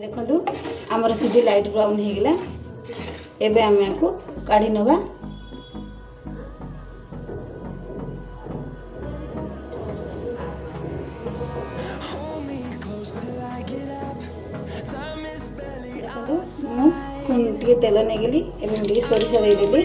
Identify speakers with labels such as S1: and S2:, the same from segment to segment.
S1: देखो आमर सुजी लाइट ब्राउन हो गला। एबे आम को काढ़ी नवा। देखो तेल नेगली एवं सोरिष देदेली।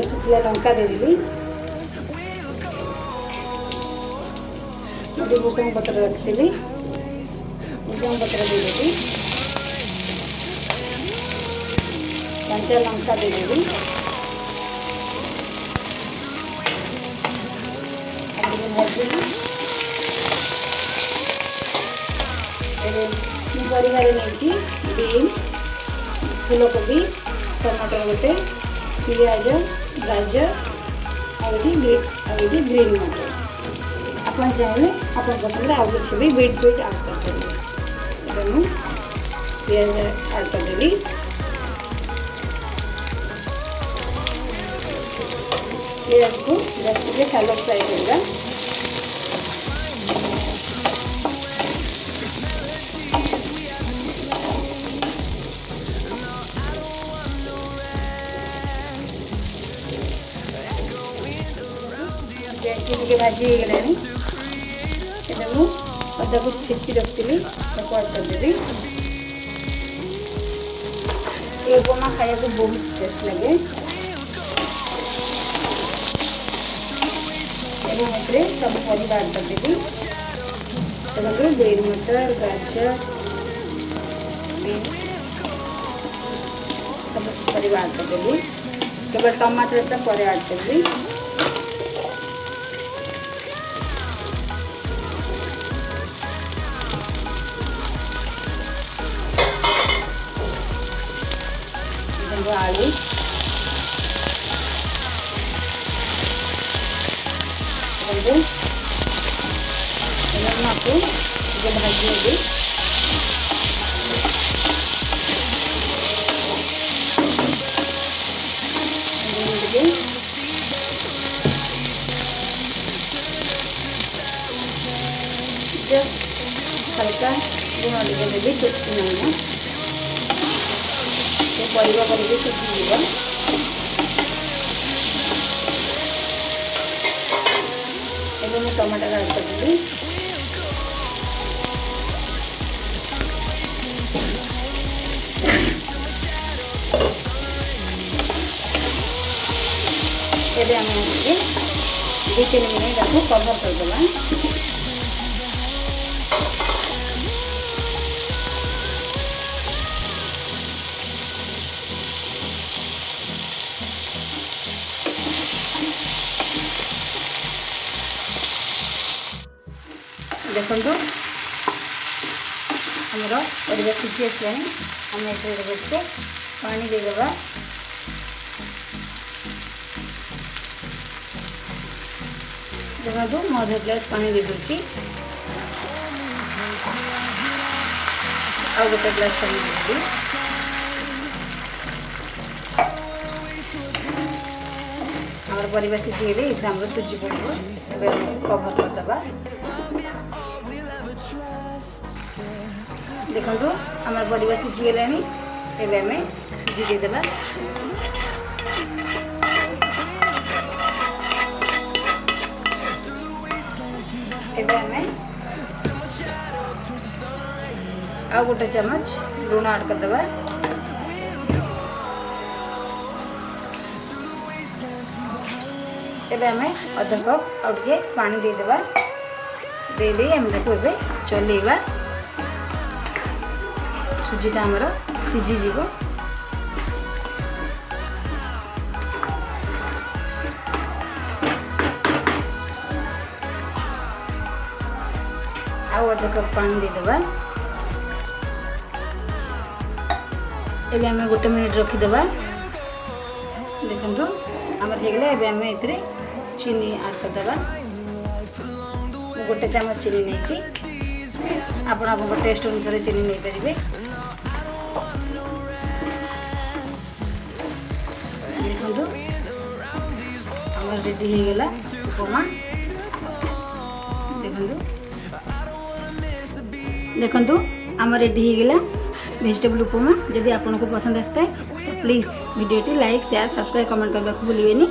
S1: शुखिला लंका देदेली। भूसंग पत्र रखी भूसंग पत्र देदेली। कंचा लंका देदेली। परिवार नहीं बीन फूलकोबी टमाटर गोटे पियाज गाजर आगे ग्रीन मटर आप चाहिए आप पसंद आउ कि भी बीट आड कर पियाज आड करदेली। पियाज को जस्ट सालो फ्राई करवा। के भाजी गलानी अदा को छेची रखी आड करदेवी। ये उपमा खाया को बहुत टेस्ट लगे। सब परिवा आड करदेवी। ग्रीन मटर गाजर सब परिवा आड करदेवी। केवल टमाटर पर आड करदेवी। आलू आपको भाजी होगी। हल्का लुण देदेवी टेस्टी ना परिवा करके सीखीज। टमाटर आड करदेवी। एबे आम 2-3 मिनट आपको कवर करदेवा। देखो आमर परिवा सीखी आसला। आम ये पानी देदेवा। देखो मैं अधा ग्लास पानी दे दूची। आ गोटे ग्लास पानी देदेवी। आम परिवा सीझीगले ये सुजी पड़ो। कवर करदे। देखो आम परिवा सीझीगला। एवं आम सुजी देदेवा। आ गोटे चम्मच लुण आड करदे। एबे आम अधा कप आउ टे पानी देदेवा। दे आम देखो चलेवा। सुजीटा आमर सीझीज। आउ अधा कप पानी देदेवा। एबे आम 1 मिनट रखीदेवा। देखो आमर होगला। एबे आम ए चीनी आड करदे। गोटे चामच चीनी नहीं। आप टेस्ट अनुसार चीनी नहीं पारे। देखो आम रेडी हो गला उपमा देखो आम रेडी हो गला वेजिटेबल उपमा। जदि आपको पसंद आसता है तो please video like share subscribe comment करने को भूलिए।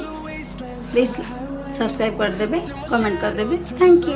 S1: प्लीज़ सब्सक्राइब करदे कमेंट करदे। Thank you.